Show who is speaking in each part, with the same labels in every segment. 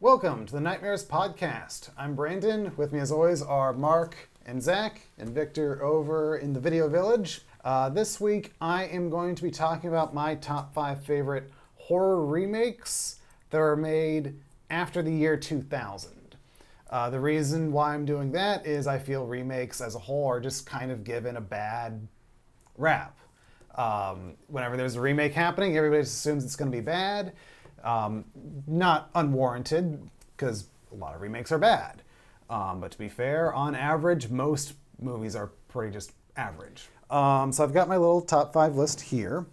Speaker 1: Welcome to the Nightmares Podcast. I'm Brandon. With me as always are Mark and Zack and Victor over in the Video Village. This week I am going to be talking about my top 5 favorite horror remakes that were made after the year 2000. The reason why I'm doing that is I feel remakes as a whole are just kind of given a bad rap. Whenever there's a remake happening, everybody just assumes it's going to be bad. Not unwarranted, because a lot of remakes are bad. But to be fair, on average, most movies are pretty just average. So I've got my little top 5 list here.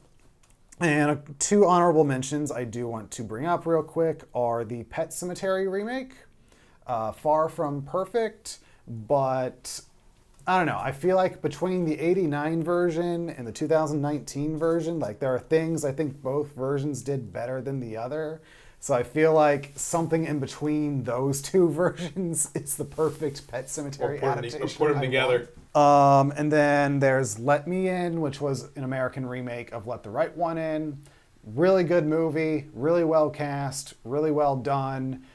Speaker 1: And 2 honorable mentions I do want to bring up real quick are the Pet Cemetery remake. Far from perfect, but I don't know. I feel like between the 89 version and the 2019 version, like there are things I think both versions did better than the other. So I feel like something in between those 2 versions is the perfect Pet Cemetery adaptation.
Speaker 2: Put them together.
Speaker 1: And then there's Let Me In, which was an American remake of Let the Right One In. Really good movie, really well cast, really well done.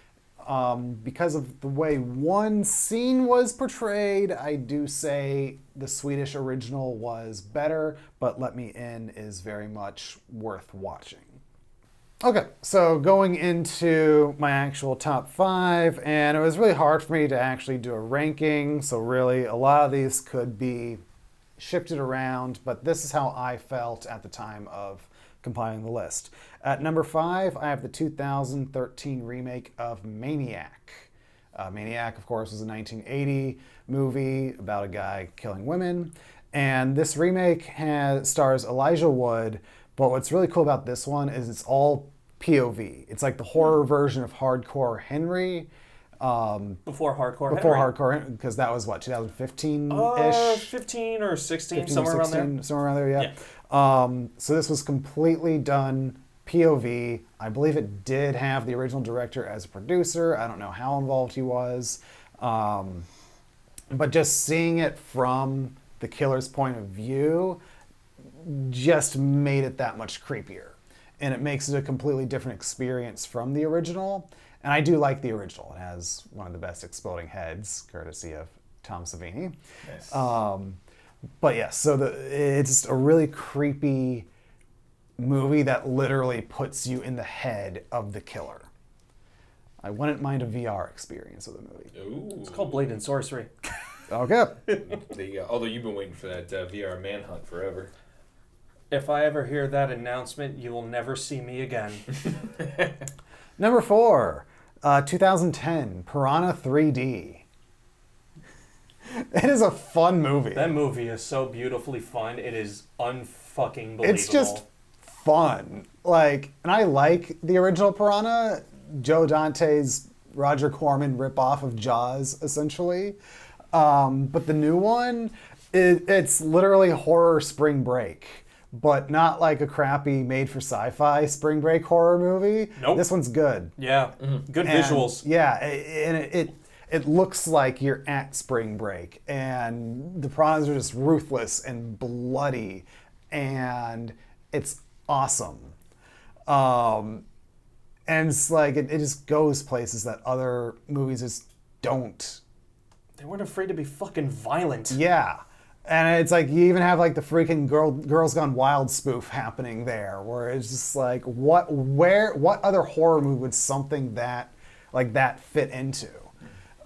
Speaker 1: Because of the way one scene was portrayed, I do say the Swedish original was better, but Let Me In is very much worth watching. Okay, so going into my actual top 5, and it was really hard for me to actually do a ranking, so really a lot of these could be shifted around, but this is how I felt at the time of compiling the list. At number 5, I have the 2013 remake of Maniac. Maniac, of course, was a 1980 movie about a guy killing women. And this remake stars Elijah Wood, but what's really cool about this one is it's all POV. It's like the horror version of Hardcore Henry.
Speaker 3: Before Hardcore
Speaker 1: Before
Speaker 3: Henry.
Speaker 1: Hardcore, because that was what, 2015-ish?
Speaker 3: 15 or 16,
Speaker 1: 15
Speaker 3: somewhere
Speaker 1: or 16,
Speaker 3: around there.
Speaker 1: Somewhere around there, yeah. So this was completely done POV. I believe it did have the original director as a producer. I don't know how involved he was. But just seeing it from the killer's point of view just made it that much creepier. And it makes it a completely different experience from the original. And I do like the original. It has one of the best exploding heads, courtesy of Tom Savini. Nice. But yeah, so it's a really creepy movie that literally puts you in the head of the killer. I wouldn't mind a VR experience of the movie.
Speaker 3: Ooh. It's called Blade and Sorcery.
Speaker 1: Okay.
Speaker 2: Although you've been waiting for that VR manhunt forever.
Speaker 3: If I ever hear that announcement, you will never see me again.
Speaker 1: Number 4, 2010, Piranha 3D. It is a fun movie.
Speaker 3: That movie is so beautifully fun. It is unfucking believable.
Speaker 1: It's just fun. And I like the original Piranha, Joe Dante's Roger Corman ripoff of Jaws, essentially. But the new one, it's literally horror Spring Break, but not like a crappy made-for-sci-fi Spring Break horror movie.
Speaker 3: Nope.
Speaker 1: This one's good.
Speaker 3: Yeah, good visuals.
Speaker 1: Yeah, and it looks like you're at Spring Break, and the piranhas are just ruthless and bloody, and it's awesome. And it's like, it just goes places that other movies just don't.
Speaker 3: They weren't afraid to be fucking violent.
Speaker 1: Yeah. And it's like, you even have like the freaking Girls Gone Wild spoof happening there, where it's just like, what other horror movie would something that fit into?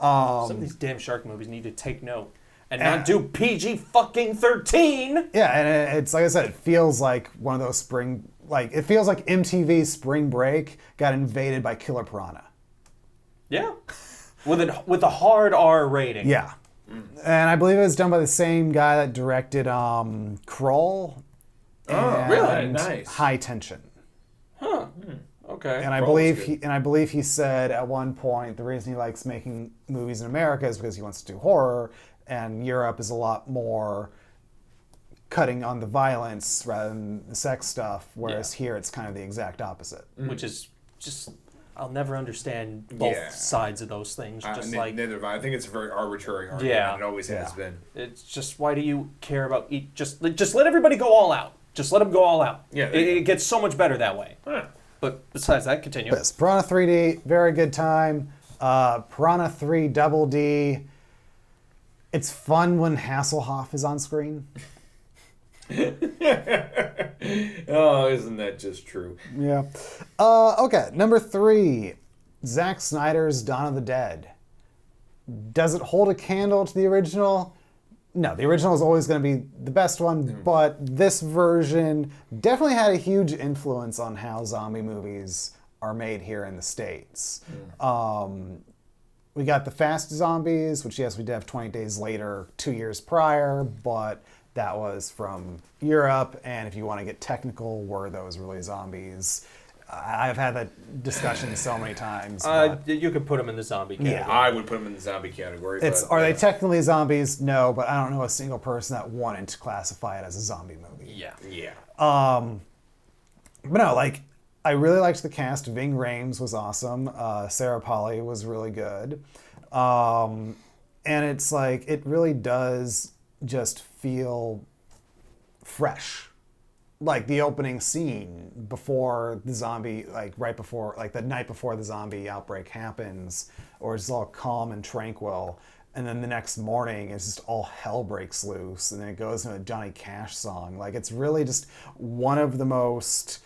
Speaker 3: Some of these damn shark movies need to take note and not do PG fucking 13.
Speaker 1: Yeah, and it's like I said, it feels like one of those it feels like MTV Spring Break got invaded by Killer Piranha.
Speaker 3: Yeah, with a hard R rating.
Speaker 1: Yeah, and I believe it was done by the same guy that directed Krull.
Speaker 2: Oh, really? Nice.
Speaker 1: High Tension.
Speaker 3: Huh. Okay.
Speaker 1: And I believe he said at one point the reason he likes making movies in America is because he wants to do horror, and Europe is a lot more cutting on the violence rather than the sex stuff, whereas here it's kind of the exact opposite.
Speaker 3: Which is just, I'll never understand both sides of those things.
Speaker 2: Neither have I. I think it's a very arbitrary argument.
Speaker 3: Yeah.
Speaker 2: It always has been.
Speaker 3: It's just, why do you care about just let everybody go all out. Just let them go all out.
Speaker 2: Yeah.
Speaker 3: It gets so much better that way.
Speaker 2: Huh.
Speaker 3: But besides that, continue.
Speaker 1: Yes, Piranha 3D, very good time. Piranha 3 Double D. It's fun when Hasselhoff is on screen.
Speaker 2: Oh, isn't that just true?
Speaker 1: Yeah. Okay, number 3, Zack Snyder's Dawn of the Dead. Does it hold a candle to the original? No, the original is always going to be the best one, but this version definitely had a huge influence on how zombie movies are made here in the States. We got the Fast Zombies, which, yes, we did have 20 Days Later 2 years prior, but that was from Europe, and if you want to get technical, were those really zombies? I've had that discussion so many times.
Speaker 3: You could put them in the zombie category.
Speaker 1: Yeah.
Speaker 2: I would put them in the zombie category.
Speaker 1: Are they technically zombies? No, but I don't know a single person that wanted to classify it as a zombie movie.
Speaker 2: Yeah.
Speaker 1: But no, like, I really liked the cast. Ving Rhames was awesome. Sarah Polley was really good. And it's like, it really does just feel fresh. Like the opening scene before the zombie, like right before, like the night before the zombie outbreak happens, or it's all calm and tranquil. And then the next morning, it's just all hell breaks loose. And then it goes into a Johnny Cash song. Like, it's really just one of the most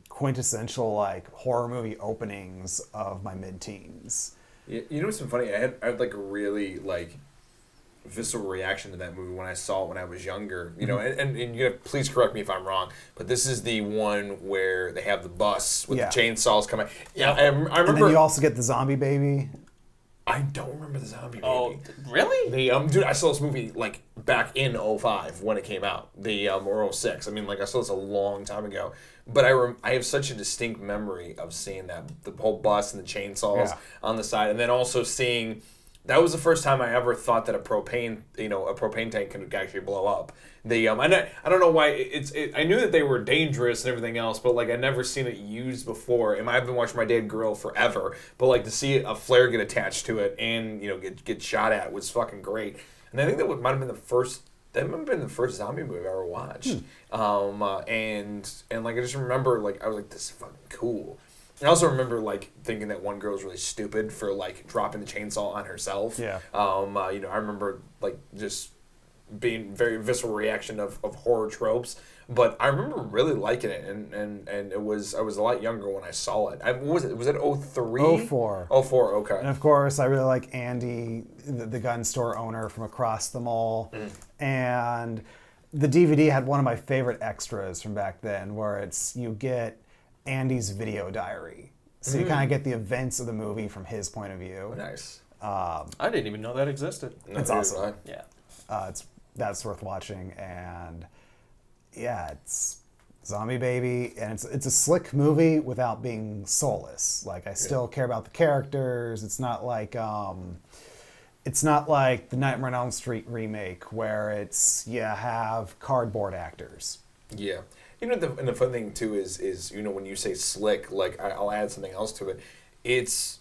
Speaker 1: quintessential, like, horror movie openings of my mid-teens.
Speaker 2: You know what's been funny? I had like a really, like, visceral reaction to that movie when I saw it when I was younger. You know, and you gotta, please correct me if I'm wrong, but this is the one where they have the bus with the chainsaws coming. Yeah, I remember.
Speaker 1: And then you also get the zombie baby.
Speaker 2: I don't remember the zombie baby.
Speaker 3: Oh, really?
Speaker 2: Dude, I saw this movie like back in 05 when it came out. Or 06. I mean, like, I saw this a long time ago. But I have such a distinct memory of seeing that, the whole bus and the chainsaws on the side, and then also seeing. That was the first time I ever thought that a propane tank could actually blow up. I don't know why I knew that they were dangerous and everything else, but like I'd never seen it used before. And I've been watching my dad grill forever, but like to see a flare get attached to it and get shot at was fucking great. And I think that might have been the first. That might have been the first zombie movie I ever watched. And like I just remember, like, I was like, this is fucking cool. I also remember like thinking that one girl was really stupid for like dropping the chainsaw on herself.
Speaker 1: Yeah.
Speaker 2: I remember like just being very visceral reaction of horror tropes. But I remember really liking it, and I was a lot younger when I saw it. What was it? Was it 03?
Speaker 1: 04.
Speaker 2: 04, okay.
Speaker 1: And of course, I really like Andy, the gun store owner from across the mall. And the DVD had one of my favorite extras from back then, where you get Andy's video diary. So you kind of get the events of the movie from his point of view.
Speaker 2: Nice.
Speaker 3: I didn't even know that existed.
Speaker 1: It's awesome.
Speaker 3: Yeah.
Speaker 1: That's worth watching, and yeah, it's Zombie Baby, and it's a slick movie without being soulless. Like, I still care about the characters. It's not like the Nightmare on Elm Street remake where you have cardboard actors.
Speaker 2: Yeah. And the fun thing too is when you say slick, like I'll add something else to it. It's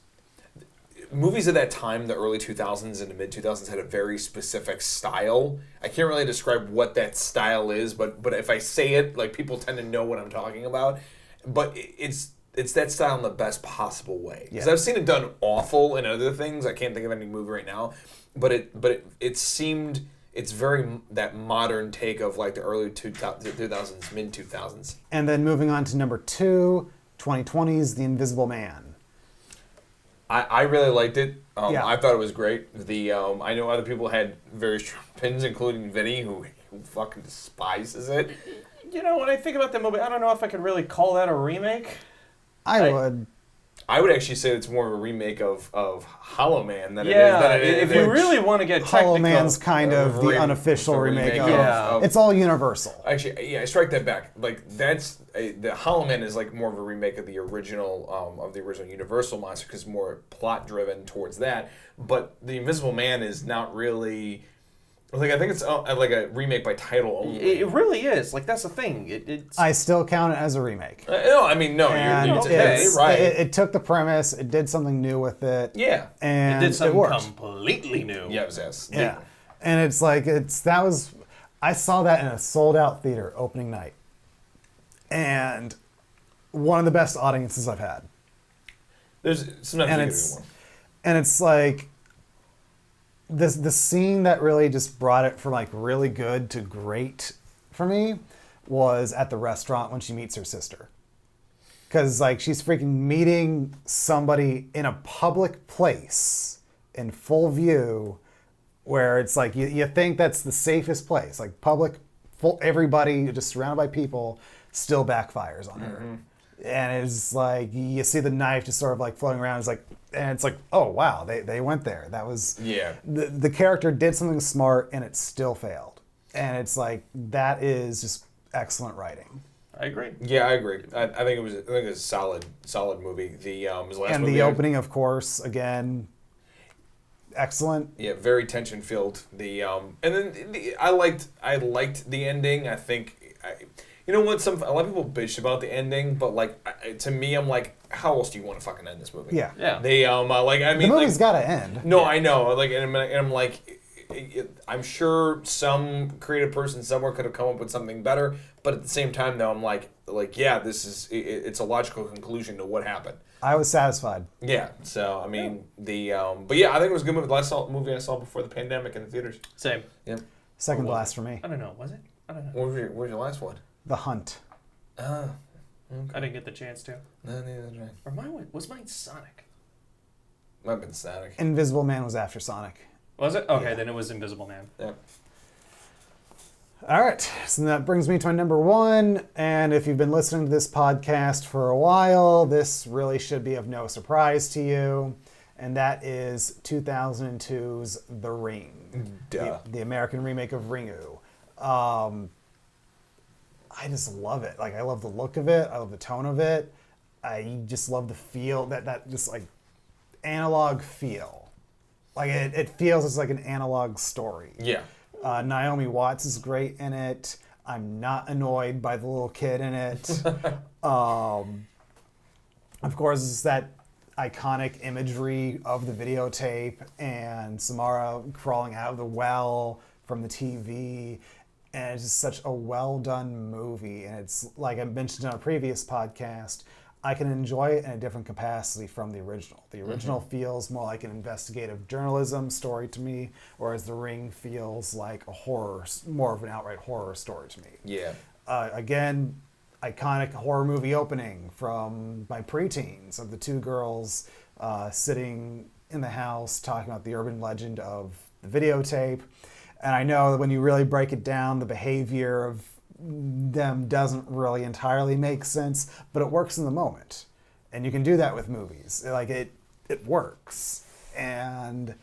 Speaker 2: movies of that time, the early 2000s and the mid 2000s, had a very specific style. I can't really describe what that style is, but if I say it, like, people tend to know what I'm talking about. But it's that style in the best possible way. Because I've seen it done awful in other things. I can't think of any movie right now, but it seemed. It's very that modern take of like the early 2000s, mid 2000s.
Speaker 1: And then moving on to number 2, 2020's The Invisible Man.
Speaker 2: I really liked it. I thought it was great. I know other people had very strong opinions, including Vinny, who fucking despises it.
Speaker 3: When I think about the movie, I don't know if I could really call that a remake.
Speaker 1: I would.
Speaker 2: I would actually say it's more of a remake of Hollow Man than
Speaker 3: it
Speaker 2: is.
Speaker 3: If you really want to get technical,
Speaker 1: Hollow Man's kind of the unofficial remake of. It's all Universal.
Speaker 2: Actually, I strike that back. Like, the Hollow Man is like more of a remake of the original Universal monster, because more plot driven towards that. But the Invisible Man is not really. Like, I think it's like a remake by title only.
Speaker 3: It really is. Like, that's the thing. It's.
Speaker 1: I still count it as a remake.
Speaker 2: No, you're okay, right?
Speaker 1: It took the premise, it did something new with it.
Speaker 2: Yeah.
Speaker 1: And
Speaker 3: it did something
Speaker 1: worked.
Speaker 3: completely new.
Speaker 2: Yes.
Speaker 1: Yeah. And it's like, I saw that in a sold out theater opening night. And one of the best audiences I've had.
Speaker 2: There's sometimes
Speaker 1: And
Speaker 2: you
Speaker 1: it's
Speaker 2: get one.
Speaker 1: and it's like the scene that really just brought it from like really good to great for me was at the restaurant when she meets her sister. Because like she's freaking meeting somebody in a public place in full view, where it's like you think that's the safest place, like public, full, everybody just surrounded by people, still backfires on her. And it's like you see the knife just sort of like floating around. It's like, oh wow, they went there. That was the character did something smart and it still failed. And it's like that is just excellent writing.
Speaker 3: I agree.
Speaker 2: Yeah, I agree. I think it was a solid movie. The his last
Speaker 1: And
Speaker 2: movie,
Speaker 1: the opening, of course, again, excellent.
Speaker 2: Yeah, very tension filled. The and then I liked the ending. I think you know what, a lot of people bitch about the ending, but like to me, I'm like, how else do you want to fucking end this movie?
Speaker 1: Yeah.
Speaker 2: They like I mean
Speaker 1: the movie's
Speaker 2: like,
Speaker 1: got to end.
Speaker 2: No, I know. Like and I'm like. I'm sure some creative person somewhere could have come up with something better, but at the same time, though, I'm like, yeah, it's a logical conclusion to what happened.
Speaker 1: I was satisfied.
Speaker 2: Yeah. So I mean but yeah, I think it was a good movie. The last movie I saw before the pandemic in the theaters.
Speaker 3: Same.
Speaker 2: Yeah.
Speaker 1: Second blast for me.
Speaker 3: I don't know. Was it? I don't know.
Speaker 2: What was your last one?
Speaker 1: The Hunt.
Speaker 2: Okay.
Speaker 3: I didn't get the chance to.
Speaker 2: No, that's right.
Speaker 3: Or was mine Sonic?
Speaker 2: Might have been Static.
Speaker 1: Invisible Man was after Sonic.
Speaker 3: Was it? Okay, then it was Invisible Man.
Speaker 2: Yeah.
Speaker 1: All right, so that brings me to my number one. And if you've been listening to this podcast for a while, this really should be of no surprise to you. And that is 2002's The Ring, the American remake of Ringu. I just love it. Like, I love the look of it. I love the tone of it. I just love the feel, that just like analog feel. Like it feels as like an analog story.
Speaker 2: Yeah.
Speaker 1: Naomi Watts is great in it. I'm not annoyed by the little kid in it. Of course, it's that iconic imagery of the videotape and Samara crawling out of the well from the TV. And it's just such a well done movie. And it's like I mentioned on a previous podcast, I can enjoy it in a different capacity from the original. The original feels more like an investigative journalism story to me, whereas The Ring feels like a horror, more of an outright horror story to me.
Speaker 2: Yeah.
Speaker 1: Again, iconic horror movie opening from my preteens of the two girls sitting in the house talking about the urban legend of the videotape. And I know that when you really break it down, the behavior of them doesn't really entirely make sense, but it works in the moment. And you can do that with movies. Like it works. And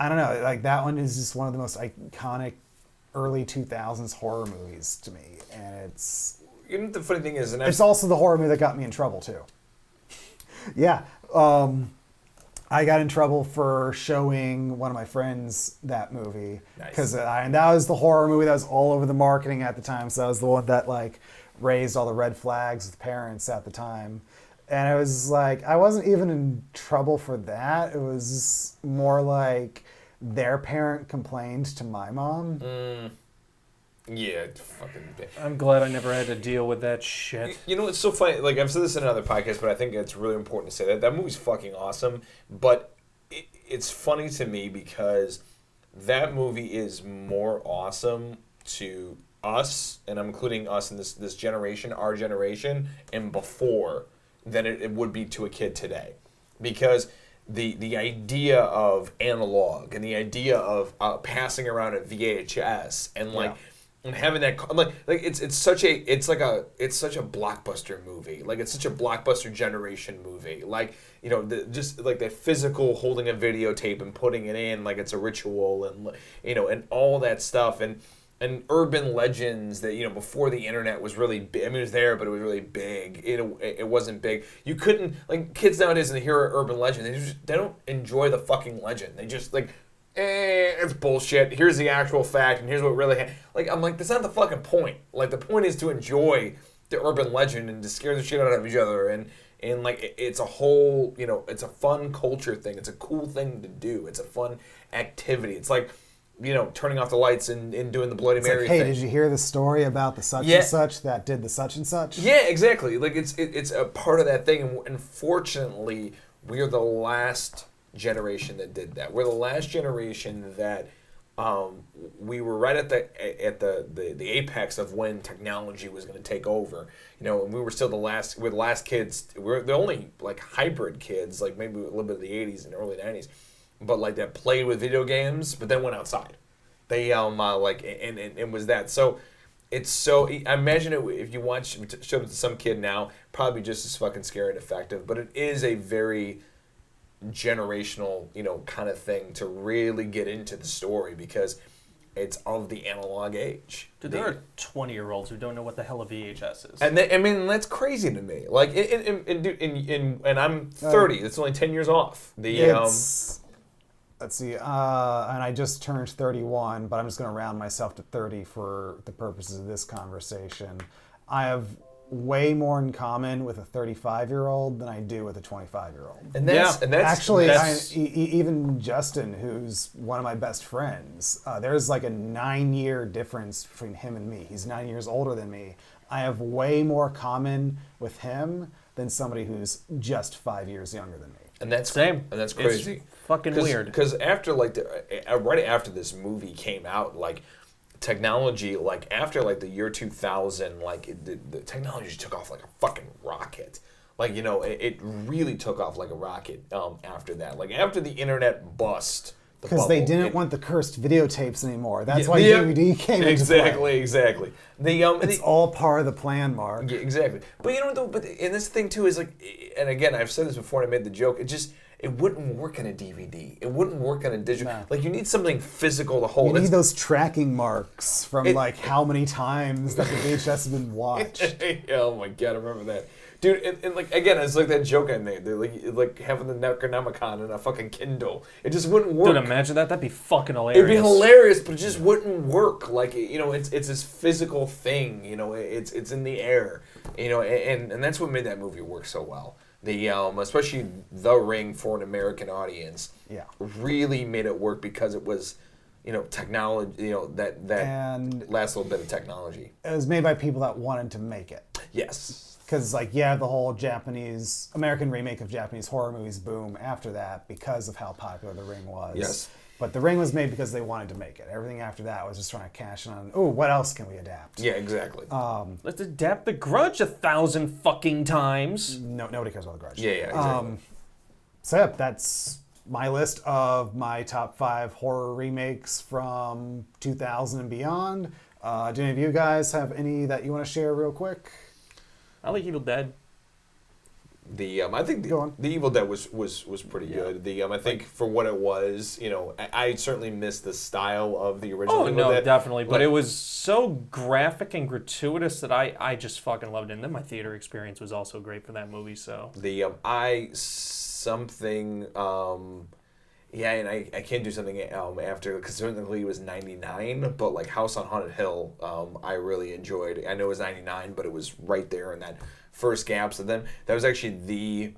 Speaker 1: I don't know, like that one is just one of the most iconic early 2000s horror movies to me. And it's...
Speaker 2: You know, the funny thing is...
Speaker 1: It's also the horror movie that got me in trouble, too. Yeah. I got in trouble for showing one of my friends that movie. Because and that was the horror movie that was all over the marketing at the time. So that was the one that like raised all the red flags with parents at the time. And it was like, I wasn't even in trouble for that. It was more like their parent complained to my mom.
Speaker 2: Yeah, fucking.
Speaker 3: I'm glad I never had to deal with that shit.
Speaker 2: You know, it's so funny. Like, I've said this in another podcast, but I think it's really important to say that. That movie's fucking awesome. But it's funny to me because that movie is more awesome to us, and I'm including us in this generation, our generation, and before, than it would be to a kid today. Because the idea of analog and the idea of passing around a VHS and like... Yeah. And having that like it's such a blockbuster movie. Like it's such a blockbuster generation movie. Like, you know, just like that physical holding a videotape and putting it in like it's a ritual, and you know, and all that stuff, and urban legends that, you know, before the internet was really big. I mean, it was there, but it was really big. It wasn't big. You couldn't, like, kids nowadays, when they hear an urban legend, they don't enjoy the fucking legend. They just like, it's bullshit. Here's the actual fact, and here's what really happened. Like, I'm like, that's not the fucking point. Like, the point is to enjoy the urban legend and to scare the shit out of each other, and like, it's a whole, you know, it's a fun culture thing. It's a cool thing to do. It's a fun activity. It's like turning off the lights and doing the Bloody
Speaker 1: It's
Speaker 2: Mary
Speaker 1: like, hey,
Speaker 2: thing.
Speaker 1: did you hear the story about the such and such that did the such and such?
Speaker 2: Yeah, exactly. Like it's a part of that thing, and unfortunately, we're the last generation that did that. We're the last generation that we were right at the apex of when technology was going to take over. And we were still we're the last kids. We're the only like hybrid kids, like maybe a little bit of the '80s and early '90s, but like that played with video games, but then went outside. They and was that so. It's so. I imagine if you showed it to some kid now, probably just as fucking scary and effective. But it is a very generational, kind of thing to really get into the story because it's of the analog age.
Speaker 3: Dude, there are 20-year-olds who don't know what the hell a VHS is.
Speaker 2: And that's crazy to me. Like, and I'm 30. That's only 10 years off.
Speaker 1: Let's see, and I just turned 31, but I'm just going to round myself to 30 for the purposes of this conversation. I have way more in common with a 35-year-old than I do with a 25-year-old.
Speaker 2: And that's
Speaker 1: actually, even Justin, who's one of my best friends, there's like a 9-year difference between him and me. He's 9 years older than me. I have way more common with him than somebody who's just 5 years younger than me.
Speaker 2: And that's
Speaker 3: same.
Speaker 2: And that's crazy.
Speaker 3: It's fucking weird.
Speaker 2: Because after right after this movie came out, like technology, like after like the year 2000, like the technology took off like a fucking rocket. Like it really took off like a rocket. After that, like after the internet bust.
Speaker 1: Because they didn't want the cursed videotapes anymore. That's why DVD came into play.
Speaker 2: Exactly.
Speaker 1: It's all part of the plan, Mark.
Speaker 2: Yeah, exactly. But and this thing too is like, and again, I've said this before and I made the joke, it wouldn't work on a DVD. It wouldn't work on a digital. No. Like, you need something physical to hold.
Speaker 1: You need those tracking marks from how many times that the VHS has been watched.
Speaker 2: Oh my God, I remember that. Dude, and like, again, it's like that joke I made. They're like having the Necronomicon in a fucking Kindle. It just wouldn't work.
Speaker 3: Dude, imagine that. That'd be fucking hilarious.
Speaker 2: It'd be hilarious, but it just wouldn't work. Like, it's this physical thing. It's in the air. And that's what made that movie work so well. Especially The Ring for an American audience.
Speaker 1: Yeah.
Speaker 2: Really made it work because it was, technology. That
Speaker 1: and
Speaker 2: last little bit of technology.
Speaker 1: It was made by people that wanted to make it.
Speaker 2: Yes.
Speaker 1: Because, the whole American remake of Japanese horror movies boom after that because of how popular The Ring was.
Speaker 2: Yes.
Speaker 1: But The Ring was made because they wanted to make it. Everything after that was just trying to cash in on, what else can we adapt?
Speaker 2: Yeah, exactly.
Speaker 3: Let's adapt The Grudge 1,000 fucking times.
Speaker 1: No, nobody cares about The Grudge.
Speaker 2: Yeah, exactly.
Speaker 1: So, that's my list of my top 5 horror remakes from 2000 and beyond. Do any of you guys have any that you want to share real quick?
Speaker 3: I like Evil Dead.
Speaker 2: I think the Evil Dead was pretty good. I think for what it was, I certainly missed the style of the original.
Speaker 3: Oh no, definitely. But it was so graphic and gratuitous that I just fucking loved it. And then my theater experience was also great for that movie. So
Speaker 2: and I can't do something after, because certainly it was 99, but like House on Haunted Hill, I really enjoyed. I know it was 99, but it was right there in that first gap. So then that was actually the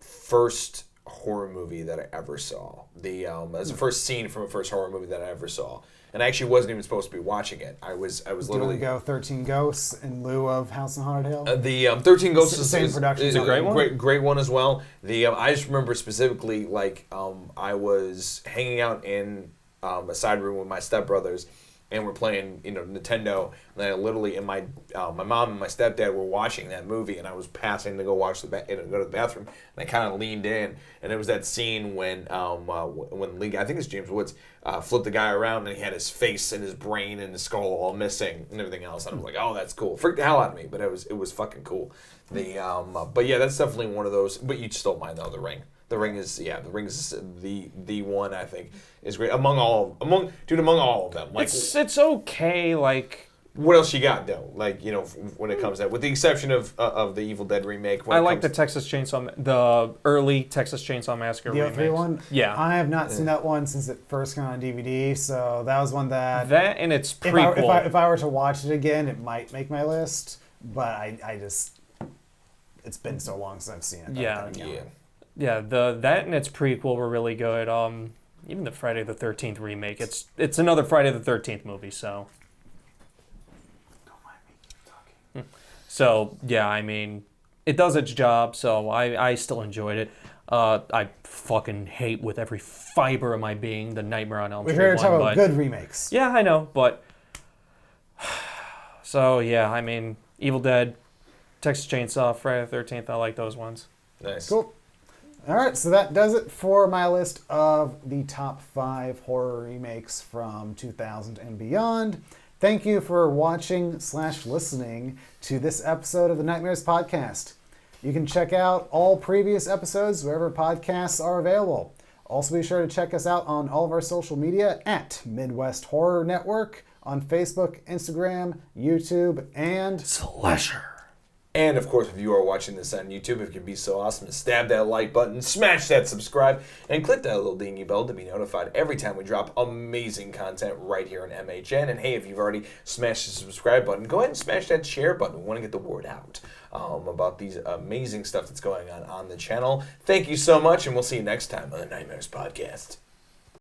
Speaker 2: first horror movie that I ever saw. That was the first scene from a first horror movie that I ever saw. And I actually wasn't even supposed to be watching it. I was literally
Speaker 1: go 13 Ghosts in lieu of House on Haunted Hill.
Speaker 2: The 13 Ghosts
Speaker 1: is
Speaker 2: a great one. Great one as well. I just remember specifically I was hanging out in a side room with my stepbrothers, and we're playing Nintendo. And I literally my mom and my stepdad were watching that movie, and I was passing to go go to the bathroom, and I kind of leaned in, and it was that scene when Lee, I think it's James Woods, flipped the guy around, and he had his face and his brain and his skull all missing and everything else. And I was like, oh, that's cool. Freaked the hell out of me, but it was fucking cool. But yeah, that's definitely one of those. But you still mind though, The Ring. The Ring is the one I think is great among all of them. Like,
Speaker 3: it's okay. Like,
Speaker 2: what else you got though? Like, when it comes to that, with the exception of the Evil Dead remake.
Speaker 3: I like the early Texas Chainsaw Massacre
Speaker 1: the
Speaker 3: remake.
Speaker 1: The 03 one.
Speaker 3: Yeah,
Speaker 1: I have not seen that one since it first came on DVD. So that was one that
Speaker 3: and its prequel.
Speaker 1: If I were to watch it again, it might make my list. But I just, it's been so long since I've seen it.
Speaker 3: Yeah. That and its prequel were really good. even the Friday the 13th remake. It's another Friday the 13th movie, so.
Speaker 1: Don't mind me. Keep talking.
Speaker 3: So yeah, I mean, it does its job. So I still enjoyed it. I fucking hate with every fiber of my being the Nightmare on Elm
Speaker 1: We're
Speaker 3: Street
Speaker 1: here to talk
Speaker 3: one,
Speaker 1: about
Speaker 3: but
Speaker 1: good remakes.
Speaker 3: yeah, I know, but so yeah, I mean, Evil Dead, Texas Chainsaw, Friday the 13th. I like those ones.
Speaker 2: Nice.
Speaker 1: Cool. All right, so that does it for my list of the top 5 horror remakes from 2000 and beyond. Thank you for watching/listening to this episode of the Nightmares Podcast. You can check out all previous episodes wherever podcasts are available. Also be sure to check us out on all of our social media at Midwest Horror Network on Facebook, Instagram, YouTube, and
Speaker 3: Slasher.
Speaker 2: And of course, if you are watching this on YouTube, if you could be so awesome to stab that like button, smash that subscribe, and click that little dingy bell to be notified every time we drop amazing content right here on MHN. And hey, if you've already smashed the subscribe button, go ahead and smash that share button. We want to get the word out about these amazing stuff that's going on the channel. Thank you so much, and we'll see you next time on the Nightmares Podcast.